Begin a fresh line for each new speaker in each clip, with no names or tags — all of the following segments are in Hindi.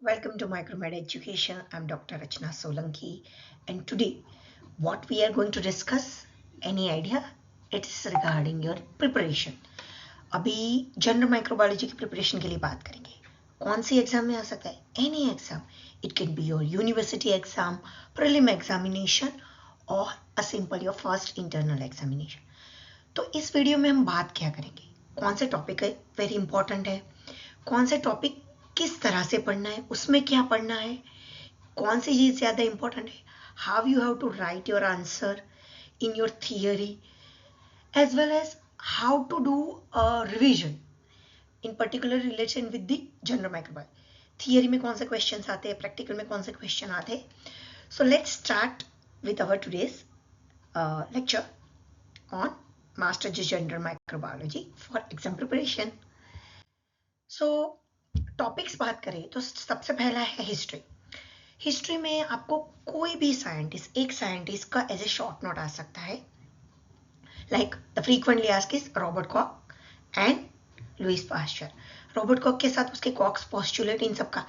Welcome to Micromed Education. I'm Dr. Rachna Solanki, and today, what we are going to discuss, any idea? It's regarding your preparation. अभी जनरल माइक्रोबायोलॉजी की प्रिपरेशन के लिए बात करेंगे. कौन सी एग्जाम में आ सकता है? Any exam. It can be your university exam, prelim examination और a simple your first internal examination. तो इस वीडियो में हम बात क्या करेंगे? कौन से टॉपिक है वेरी इंपॉर्टेंट है, कौन से टॉपिक किस तरह से पढ़ना है, उसमें क्या पढ़ना है, कौन सी चीज़ ज़्यादा इंपॉर्टेंट है, how you have to write your answer in your theory, as well as how to do revision in particular relation with the general microbiology. थियरी में कौन से क्वेश्चन आते हैं, प्रैक्टिकल में कौन से क्वेश्चन आते हैं. So let's start with our today's lecture on master G general microbiology for exam preparation. So topics बात करें तो सबसे पहला है हिस्ट्री. हिस्ट्री में आपको कोई भी साइंटिस्ट, एक साइंटिस्ट का एज ए शॉर्ट नोट आ सकता है, like the frequently asked is Robert Koch and Louis Pasteur. Robert Koch के साथ उसके कॉक्स पोस्टुलेट, इन सबका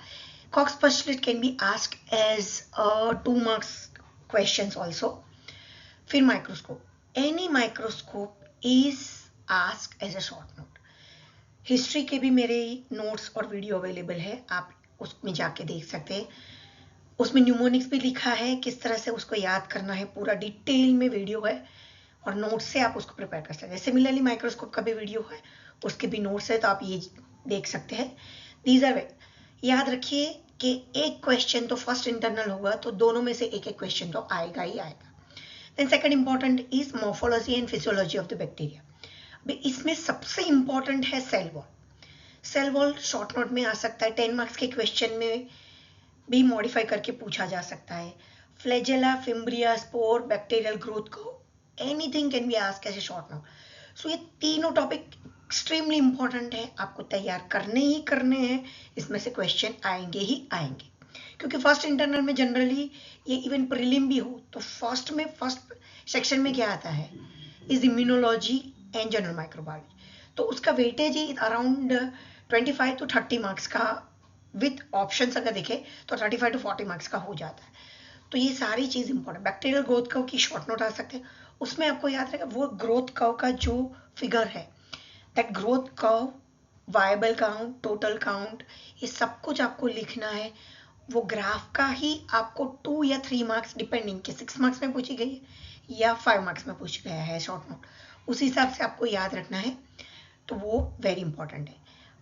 Koch's postulate can be asked as 2 marks questions also. फिर microscope, any microscope is asked as a short note. History के भी मेरे नोट्स और वीडियो अवेलेबल है, आप उसमें जाके देख सकते हैं. उसमें न्यूमोनिक्स भी लिखा है, किस तरह से उसको याद करना है, पूरा डिटेल में वीडियो है और नोट्स से आप उसको प्रिपेयर कर सकते हैं. सिमिलरली माइक्रोस्कोप का भी वीडियो है, उसके भी नोट्स है, तो आप ये देख सकते हैं. दीज आर वे. याद रखिए कि एक क्वेश्चन तो फर्स्ट इंटरनल होगा, तो दोनों में से एक एक क्वेश्चन तो आएगा ही आएगा. Then second important is morphology and physiology of the bacteria. इसमें सबसे इंपॉर्टेंट है cell wall. Cell wall short note में आ सकता है, 10 मार्क्स के क्वेश्चन में भी मॉडिफाई करके पूछा जा सकता है. Flagella, fimbria, spore, bacterial growth को anything can be asked as a short note. So ये तीनों टॉपिक एक्सट्रीमली इंपॉर्टेंट है, आपको तैयार करने ही करने हैं. इसमें से क्वेश्चन आएंगे ही आएंगे, क्योंकि फर्स्ट इंटरनल में जनरली ये इवन प्रीलिम भी हो तो फर्स्ट सेक्शन में क्या आता है is immunology and general microbiology. तो उसका weightage he around 25 to 30 marks का, विथ ऑप्शंस अगर देखें तो 35 to 40 मार्क्स का हो जाता है. तो ये सारी चीज़ इंपॉर्टेंट. बैक्टीरियल ग्रोथ कर्व की शॉर्ट नोट आ सकते हैं, उसमें आपको याद रहेगा वो ग्रोथ कर्व का जो फिगर है, that growth curve, viable count, total count, ये सब कुछ आपको लिखना है. वो ग्राफ का ही आपको 2 या 3 मार्क्स डिपेंडिंग कि 6 मार्क्स में पूछी गई या 5 मार्क्स में पूछ गया है शॉर्ट नोट, उस हिसाब से आपको याद रखना है. तो वो वेरी इंपॉर्टेंट है.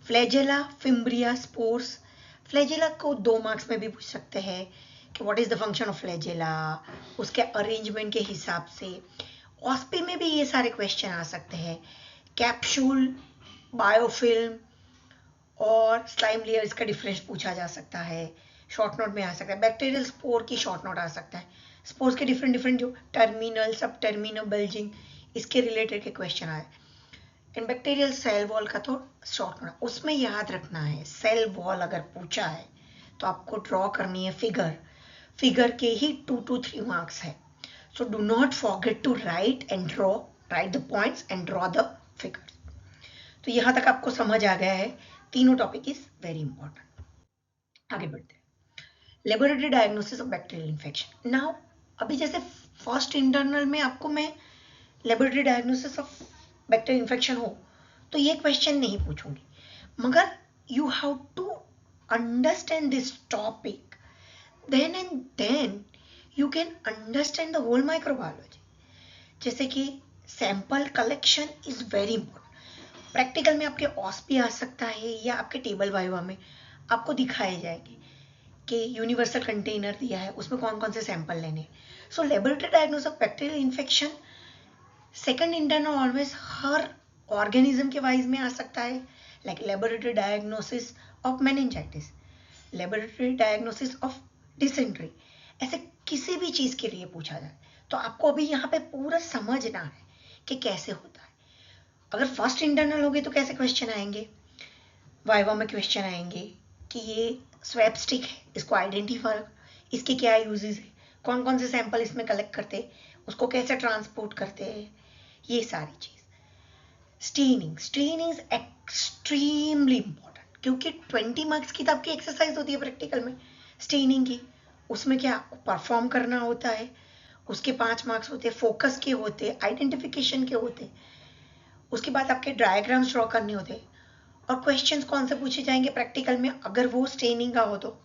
Flagella, fimbriae, spores. फ्लैजेला को 2 मार्क्स में भी पूछ सकते हैं कि what is the function of flagella, उसके अरेंजमेंट के हिसाब से. ऑस्पी में भी ये सारे क्वेश्चन आ सकते हैं. कैप्सूल, बायोफिल्म और स्लाइम लेयर, इसका डिफरेंस पूछा जा सकता है, शॉर्ट नोट में आ सकता है. बैक्टीरियल स्पोर की शॉर्ट नोट आ सकता है. स्पोर्स के डिफरेंट डिफरेंट जो टर्मिनल, सब टर्मिनल, बल्जिंग, इसके रिलेटेड के क्वेश्चन आए. एंड बैक्टीरियल सेल वॉल का तो शॉर्ट नोट, उसमें याद रखना है सेल वॉल अगर पूछा है तो आपको ड्रॉ करनी है फिगर. फिगर के ही 2 to 3 मार्क्स है. So do not forget to write and draw, write the points and draw the figures. तो यहाँ तक आपको समझ आ गया है, तीनों टॉपिक इज वेरी इंपॉर्टेंट. आगे बढ़ते हैं. Laboratory diagnosis of bacterial infection. Now अभी जैसे फर्स्ट इंटरनल में आपको मैं laboratory diagnosis of bacterial infection हो तो ये क्वेश्चन नहीं पूछूंगी, मगर you have to understand this topic, then and then you can understand the whole microbiology. जैसे कि sample collection is very important. Practical में आपके ऑस्पी आ सकता है या आपके टेबल वाइवा में आपको दिखाए जाएंगे कि यूनिवर्सल कंटेनर दिया है, उसमें कौन कौन से सैंपल लेने. So laboratory diagnosis of bacterial infection second internal always हर ऑर्गेनिज्म के वाइज में आ सकता है, like laboratory diagnosis of meningitis, laboratory diagnosis of dysentery. ऐसे किसी भी चीज़ के लिए पूछा जाए तो आपको अभी यहाँ पे पूरा समझना है कि कैसे होता है. अगर फर्स्ट इंटरनल होगी तो कैसे क्वेश्चन आएंगे, वाइवा में क्वेश्चन आएंगे कि ये स्वैप स्टिक है, इसको आइडेंटिफाई, इसके क्या यूजेस है, कौन कौन से सैंपल इसमें कलेक्ट करते, उसको कैसे ट्रांसपोर्ट करते हैं, ये सारी चीज़. Staining, staining is extremely important. क्योंकि 20 मार्क्स की तो आपकी एक्सरसाइज होती है प्रैक्टिकल में स्टेनिंग की, उसमें क्या आपको परफॉर्म करना होता है, उसके 5 मार्क्स होते हैं, फोकस के होते हैं, आइडेंटिफिकेशन के होते हैं, उसके बाद आपके डायग्राम्स ड्रॉ करने होते हैं, और क्वेश्चंस कौन से पूछे जाएंगे प्रैक्टिकल में, अगर वो स्टेनिंग का हो तो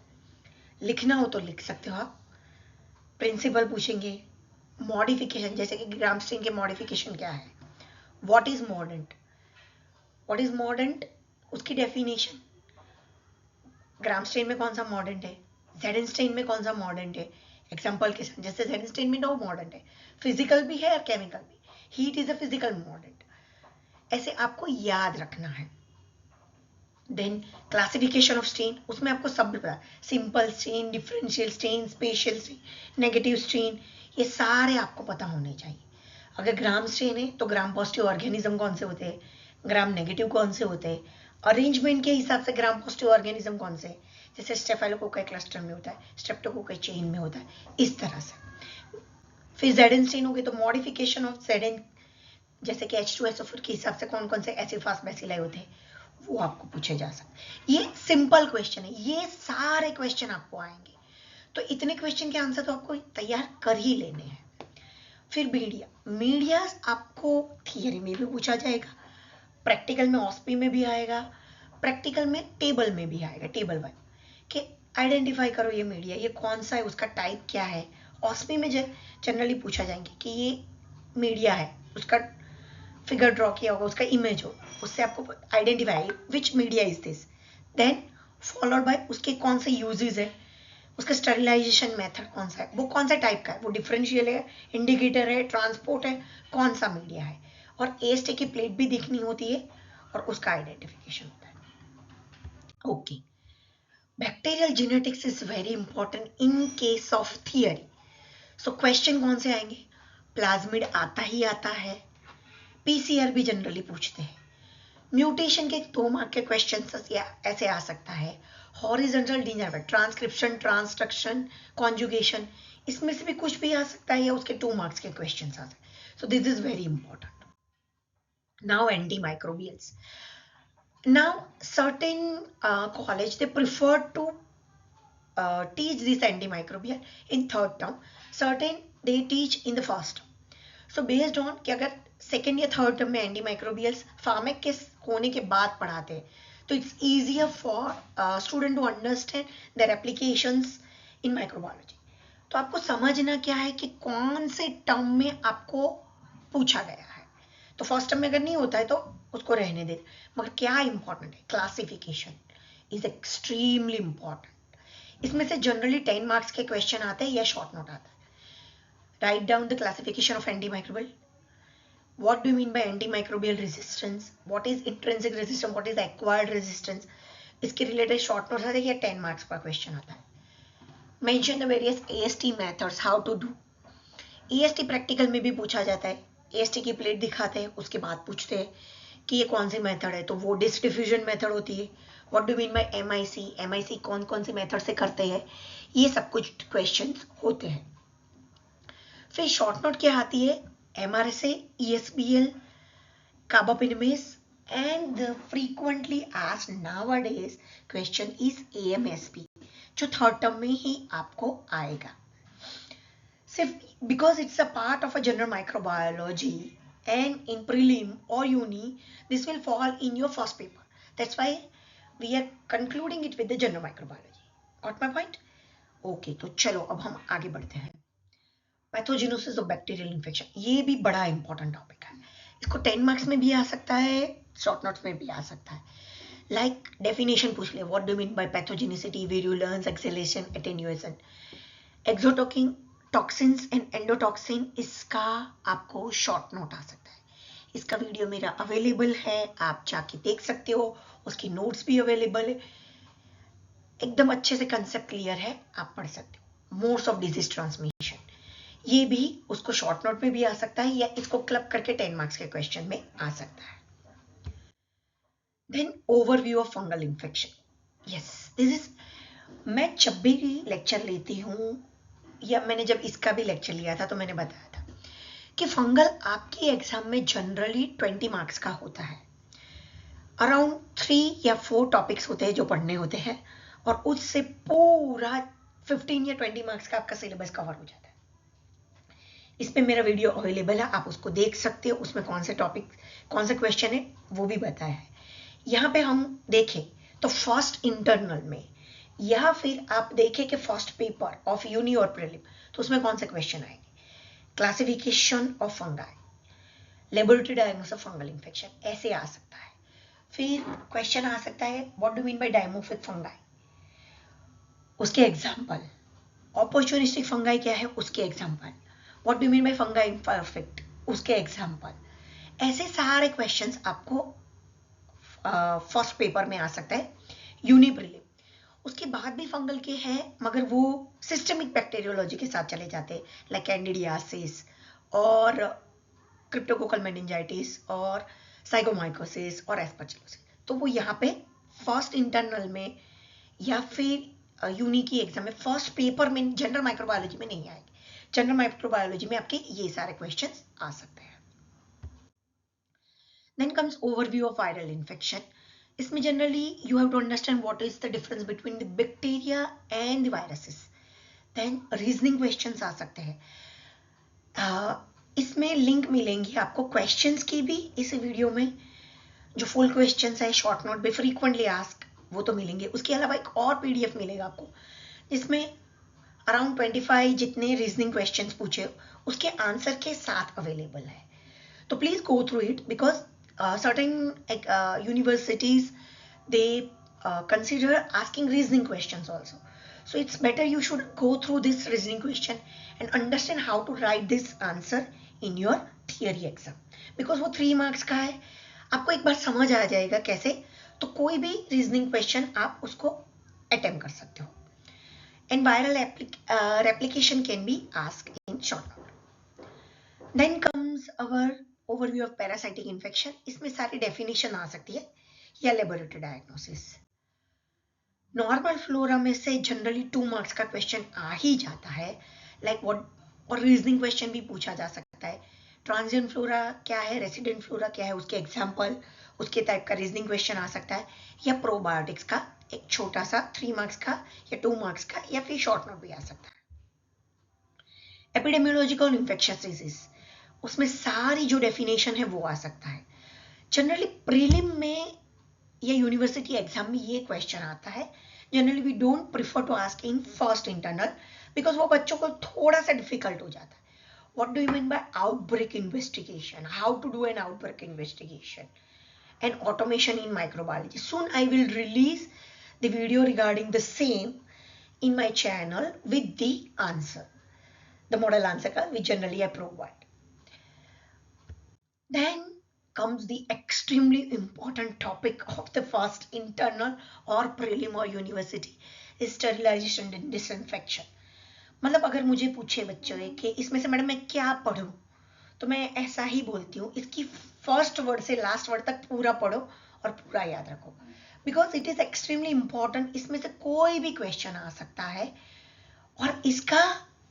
लिखना हो तो लिख सकते हो आप। प्रिंसिपल पूछेंगे, मॉडिफिकेशन जैसे कि ग्राम स्टेन के मॉडिफिकेशन क्या है, what is modern, what is modern उसकी डेफिनेशन, ग्राम स्टेन में कौन सा मॉडर्न है, ज़ेडनस्टाइन में कौन सा मॉडर्न है, एग्जांपल के साथ जैसे ज़ेडनस्टाइन में नो मॉडर्न है, फिजिकल भी है और केमिकल भी, heat is a physical modern, ऐसे आपको याद रखना है। देन क्लासिफिकेशन ऑफ स्टेन, उसमें आपको सब पता, simple stain, differential stain, special stain, negative stain, ये सारे आपको पता होने चाहिए। अगर ग्राम स्टेन है तो ग्राम पॉजिटिव ऑर्गेनिज्म कौन से होते हैं, ग्राम नेगेटिव कौन से होते हैं, अरेंजमेंट के हिसाब से ग्राम पॉजिटिव ऑर्गेनिज्म कौन से, जैसे स्टेफाइलोकोकाई क्लस्टर में होता है, स्ट्रेप्टोकोकाई चेन में होता है, इस तरह से। फिर ज़ेडन स्टेन हो गए तो मॉडिफिकेशन ऑफ ज़ेडन, जैसे कि H2SO4 के हिसाब से कौन कौन से एसिड फास्ट बेसिलाई होते हैं, वो आपको पूछे जा सकते। ये सिंपल क्वेश्चन है, ये सारे क्वेश्चन आपको आएंगे, तो इतने क्वेश्चन के आंसर तो आपको तैयार कर ही लेने हैं। फिर मीडिया, मीडिया आपको थियरी में भी पूछा जाएगा, प्रैक्टिकल में ऑस्पी में भी आएगा, प्रैक्टिकल में टेबल में भी आएगा, टेबल वाइज कि आइडेंटिफाई करो ये मीडिया, ये कौन सा है, उसका टाइप क्या है। ऑस्पी में जनरली पूछा जाएंगे कि ये मीडिया है, उसका फिगर ड्रॉ किया होगा, उसका इमेज हो, उससे आपको identify which media is this, then followed by उसके कौन से यूजेस है, उसका स्टरलाइजेशन मेथड कौन सा है, वो कौन सा टाइप का है, वो डिफरेंशियल है, इंडिकेटर है, ट्रांसपोर्ट है, कौन सा मीडिया है, और एएसटी की प्लेट भी देखनी होती है और उसका आइडेंटिफिकेशन होता है। Okay, bacterial genetics is very important in case of theory. So question कौन से आएंगे, प्लाज्मिड आता ही आता है, पीसीआर भी जनरली पूछते हैं, म्यूटेशन के 2 मार्क के क्वेश्चन ऐसे आ सकता है, horizontal DNA, transcription, transduction, conjugation, इसमें से भी कुछ भी आ सकता है या उसके 2 मार्क्स के क्वेश्चन आ सकते हैं। So this is very important. Now antimicrobials, now certain college they prefer to teach this antimicrobial in 3rd term, certain they teach in the 1st term. So based on कि अगर 2nd या 3rd term में antimicrobials pharmac के होने के बाद पढ़ाते हैं तो it's easier for student to understand their applications in microbiology. तो आपको समझना क्या है कि कौन से टर्म में आपको पूछा गया है, तो फर्स्ट टर्म में अगर नहीं होता है तो उसको रहने दे, मगर क्या इंपॉर्टेंट है, क्लासिफिकेशन इज एक्सट्रीमली इंपॉर्टेंट। इसमें से जनरली 10 मार्क्स के क्वेश्चन आते हैं या शॉर्ट नोट आता है। Write down the classification of antimicrobial, what do you mean by antimicrobial resistance, what is intrinsic resistance, what is acquired resistance, इसके रिलेटेड शॉर्ट नोट आते हैं या 10 मार्क्स का क्वेश्चन आता है। Mention the various AST methods, how to do, AST practical में भी पूछा जाता है, एएसटी की प्लेट दिखाते हैं उसके बाद पूछते हैं कि ये कौन सी मेथड है, तो वो डिस्क डिफ्यूजन मेथड होती है, what do mean bye MIC, MIC कौन कौन सी मेथड से करते हैं, ये सब कुछ क्वेश्चंस होते हैं। फिर शॉर्ट नोट क्या आती है, MRSA, ESBL, carbapenemase, and the frequently asked nowadays question is AMSP, जो 3rd टर्म में ही आपको आएगा। सिर्फ because it's a part of a general microbiology and in prelim or uni this will fall in your first paper, that's why we are concluding it with the general microbiology. Got my point? Okay, तो चलो अब हम आगे बढ़ते हैं। पैथोजेनोसिस ऑफ बैक्टीरियल इन्फेक्शन, ये भी बड़ा इंपॉर्टेंट टॉपिक है, इसको 10 मार्क्स में भी आ सकता है, शॉर्ट नोट्स में भी आ सकता है। लाइक डेफिनेशन पूछ ले, what do mean by pathogenicity, virulence, acceleration, attenuation, exotoxin, toxins and endotoxin, इसका आपको शॉर्ट नोट आ सकता है। इसका वीडियो मेरा अवेलेबल है, आप जाके देख सकते हो, उसकी नोट्स भी अवेलेबल है, एकदम अच्छे से कंसेप्ट क्लियर है, आप पढ़ सकते हो। मोड्स ऑफ डिजीज ट्रांसमिशन, ये भी उसको शॉर्ट नोट में भी आ सकता है या इसको क्लब करके 10 मार्क्स के क्वेश्चन में आ सकता है। Then overview of fungal infection, yes this is, मैं जब भी लेक्चर लेती हूँ या मैंने जब इसका भी लेक्चर लिया था तो मैंने बताया था कि फंगल आपकी एग्जाम में जनरली 20 मार्क्स का होता है। अराउंड 3 या 4 टॉपिक्स होते हैं जो पढ़ने होते हैं और उससे पूरा 15 या 20 मार्क्स का आपका सिलेबस कवर हो जाता है। इस पे मेरा वीडियो अवेलेबल है, आप उसको देख सकते हो। उसमें कौन से टॉपिक, कौन से क्वेश्चन है वो भी बताया है। यहाँ पे हम देखें तो फर्स्ट इंटरनल में या फिर आप देखें कि फर्स्ट पेपर ऑफ यूनी और प्रीलिम, तो उसमें कौन से क्वेश्चन आएंगे। Classification of fungi, laboratory diagnosis of fungal infection, ऐसे आ सकता है। फिर क्वेश्चन आ सकता है what do mean by dimorphic fungi, उसके एग्जांपल। ऑपर्चुनिस्टिक फंगाई क्या है, उसके example. What do mean by fungi imperfect, उसके एग्जांपल। ऐसे सारे क्वेश्चंस आपको फर्स्ट पेपर में आ सकता है यूनी प्रीलिम। उसके बाद भी फंगल के हैं मगर वो सिस्टमिक बैक्टीरियोलॉजी के साथ चले जाते हैं, लाइक कैंडिडियासिस और क्रिप्टोकोकल मेनिंजाइटिस और साइकोमाइकोसिस और एस्परजिलोसिस। तो वो यहाँ पे फर्स्ट इंटरनल में या फिर यूनी की एग्जाम में फर्स्ट पेपर में जनरल माइक्रोबायोलॉजी में नहीं आएगी। जनरल माइक्रोबायोलॉजी में आपके ये सारे क्वेश्चंस आ सकते हैं। Then comes overview of viral infection. इसमें generally you have to understand what is the difference between the bacteria and the viruses. Then reasoning questions आ सकते हैं। इसमें लिंक मिलेंगी आपको क्वेश्चंस की भी इस वीडियो में, जो फुल क्वेश्चंस है शॉर्ट नोट पे फ्रीक्वेंटली आस्क वो तो मिलेंगे। उसके अलावा एक और पीडीएफ मिलेगा आपको जिसमें अराउंड 25 जितने रीजनिंग क्वेश्चंस पूछे उसके आंसर के साथ अवेलेबल है। तो please go through it because certain universities they consider asking reasoning questions also, so it's better you should go through this reasoning question and understand how to write this answer in your theory exam, because वो 3 मार्क्स का है, आपको एक बार समझ आ जाएगा कैसे, तो कोई भी रीजनिंग क्वेश्चन आप उसको अटेम्प्ट कर सकते हो। And viral replication can be asked in short note. Then comes our overview of parasitic infection. इसमें सारी डेफिनेशन आ सकती है या लेबोरेटरी डायग्नोसिस। नॉर्मल फ्लोरा में से जनरली 2 मार्क्स का क्वेश्चन आ ही जाता है, लाइक व्हाट, और रीजनिंग क्वेश्चन भी पूछा जा सकता है। ट्रांजिएंट फ्लोरा क्या है, रेसिडेंट फ्लोरा क्या है, उसके एग्जाम्पल, उसके टाइप का रीजनिंग क्वेश्चन आ सकता है, या प्रोबायोटिक्स का एक छोटा सा 3 मार्क्स का या 2 मार्क्स का या फिर शॉर्ट नोट भी आ सकता है। एपिडेमियोलॉजिकल इन्फेक्शियस डिजीज, उसमें सारी जो डेफिनेशन है वो आ सकता है। जनरली प्रीलिम में या यूनिवर्सिटी एग्जाम में ये क्वेश्चन आता है। Generally we don't prefer to ask in first internal because वो बच्चों को थोड़ा सा डिफिकल्ट हो जाता है। What do you mean by outbreak investigation, how to do an outbreak investigation and automation in microbiology. Soon I will release the video regarding the same in my channel with the answer, the model answer which generally I provide. Then comes the extremely important topic of the first internal or prelim or university is sterilization and disinfection. मतलब अगर मुझे पूछे बच्चों कि इसमें से मैडम मैं क्या पढ़ूं, तो मैं ऐसा ही बोलती हूँ, इसकी फर्स्ट वर्ड से लास्ट वर्ड तक पूरा पढ़ो और पूरा याद रखो, because it is extremely important. इसमें से कोई भी क्वेश्चन आ सकता है और इसका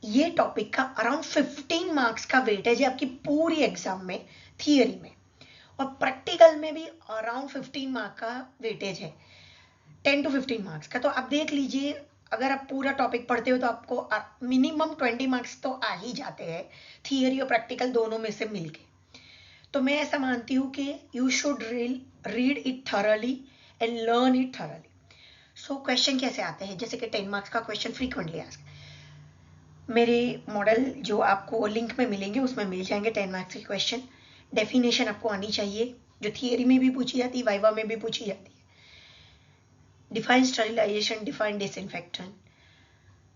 ये टॉपिक का अराउंड 15 मार्क्स का वेटेज है आपकी पूरी एग्जाम में, थियरी में, और प्रैक्टिकल में भी अराउंड 15 मार्क का वेटेज है, 10 to 15 मार्क्स का। तो आप देख लीजिए अगर आप पूरा टॉपिक पढ़ते हो तो आपको मिनिमम 20 मार्क्स तो आ ही जाते हैं, थियरी और प्रैक्टिकल दोनों में से मिलके। तो मैं ऐसा मानती हूँ कि you should read it thoroughly and learn it thoroughly. So question कैसे आते हैं, जैसे कि 10 मार्क्स का क्वेश्चन फ्रीक्वेंटली आस्क, मेरे मॉडल जो आपको लिंक में मिलेंगे उसमें मिल जाएंगे 10 मार्क्स के क्वेश्चन। डेफिनेशन आपको आनी चाहिए जो थियरी में भी पूछी जाती है, वाइवा में भी पूछी जाती है। Define sterilisation, define disinfection,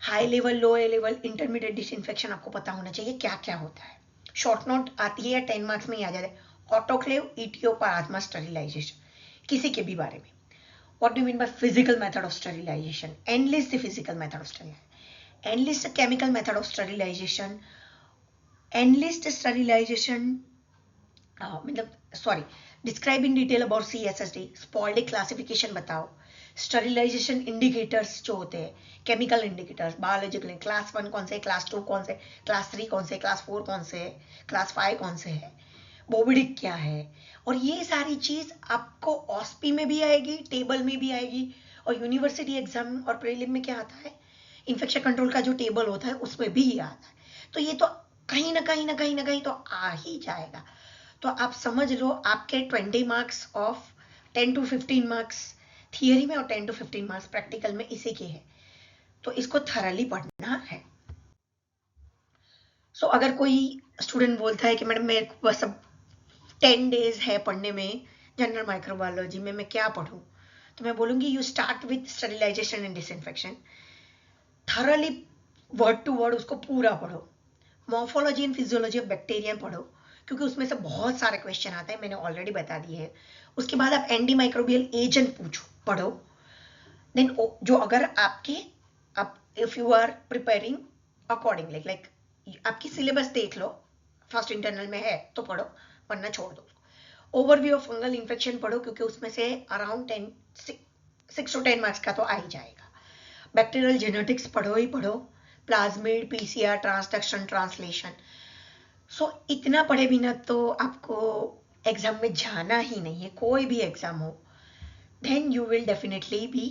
high level, low level, intermediate disinfection आपको पता होना चाहिए क्या क्या होता है। शॉर्ट नोट आती है या 10 मार्क्स में ही आ जाता है। ऑटोक्लेव, ईटीओ, प्लाज्मा स्टरिलाइजेशन, किसी के भी बारे में। What do mean by physical method of sterilisation, enlist the physical method of sterilisation, enlist the chemical method of sterilisation, enlist sterilisation मतलब sorry, describe in detail about CSSD, Spaulding classification बताओ, स्टरिलाइजेशन इंडिकेटर्स जो होते हैं, केमिकल इंडिकेटर्स, बायोलॉजिकल, क्लास 1 कौन से, क्लास 2 कौन से, क्लास 3 कौन से, क्लास 4 कौन से, क्लास 5 कौन से है, बोबडिक क्या है, और ये सारी चीज आपको ऑस्पी में भी आएगी, टेबल में भी आएगी, और यूनिवर्सिटी एग्जाम और प्रीलिम में क्या आता है, इन्फेक्शन कंट्रोल का जो टेबल होता है उसमें भी ये आता है। तो ये तो कहीं ना कहीं ना कहीं ना कहीं तो आ ही जाएगा। तो आप समझ लो आपके 20 marks of 10 to 15 marks theory में और 10 to 15 मार्क्स प्रैक्टिकल में इसी के है, तो इसको थरली पढ़ना है। सो अगर कोई स्टूडेंट बोलता है कि मैडम मेरे को बस अब 10 डेज है पढ़ने में जनरल माइक्रोबायोलॉजी में, मैं क्या पढ़ूं, तो मैं बोलूंगी you start with sterilization and disinfection, thoroughly word to word उसको पूरा पढ़ो। Morphology and physiology of bacteria पढ़ो, क्योंकि उसमें से बहुत सारे क्वेश्चन आते हैं, मैंने ऑलरेडी बता दिए हैं। उसके बाद आप एंटी माइक्रोबियल एजेंट पढ़ो। देन जो अगर आपके आप if you are preparing accordingly, like आपकी सिलेबस देख लो, फर्स्ट इंटरनल में है तो पढ़ो, वरना छोड़ दो। ओवरव्यू ऑफ फंगल इन्फेक्शन पढ़ो, क्योंकि उसमें से अराउंड 6 to 10 मार्क्स का तो आ ही जाएगा। बैक्टीरियल जेनेटिक्स पढ़ो ही पढ़ो, प्लाज्मिड, पीसीआर, ट्रांसडक्शन, ट्रांसलेशन। सो इतना पढ़े बिना तो आपको एग्जाम में जाना ही नहीं है, कोई भी एग्जाम हो। Then you will definitely be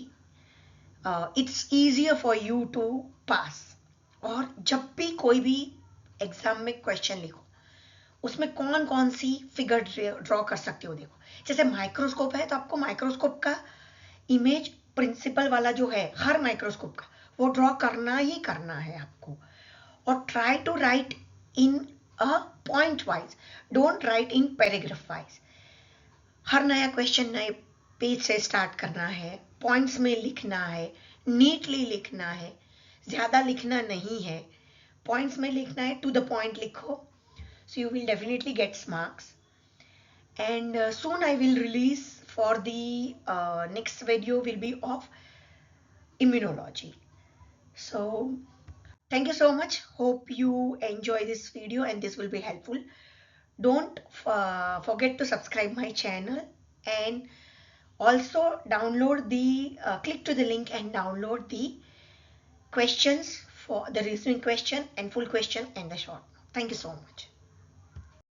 it's easier for you to pass. और जब भी कोई भी एग्जाम में क्वेश्चन लिखो, उसमें कौन कौन सी फिगर ड्रॉ कर सकते हो, देखो जैसे माइक्रोस्कोप है तो आपको माइक्रोस्कोप का इमेज प्रिंसिपल वाला जो है हर माइक्रोस्कोप का, वो ड्रॉ करना ही करना है आपको। और try to write in a point wise, don't write in paragraph wise. हर नया क्वेश्चन नए पेज से स्टार्ट करना है, पॉइंट्स में लिखना है, नीटली लिखना है, ज्यादा लिखना नहीं है, पॉइंट्स में लिखना है, टू द पॉइंट लिखो, so you will definitely get marks. And soon I will release for the next video will be of immunology. So thank you so much, hope you enjoy this video and this will be helpful. Don't forget to subscribe my channel, and also download the click to the link and download the questions for the reasoning question and full question and the short. Thank you so much.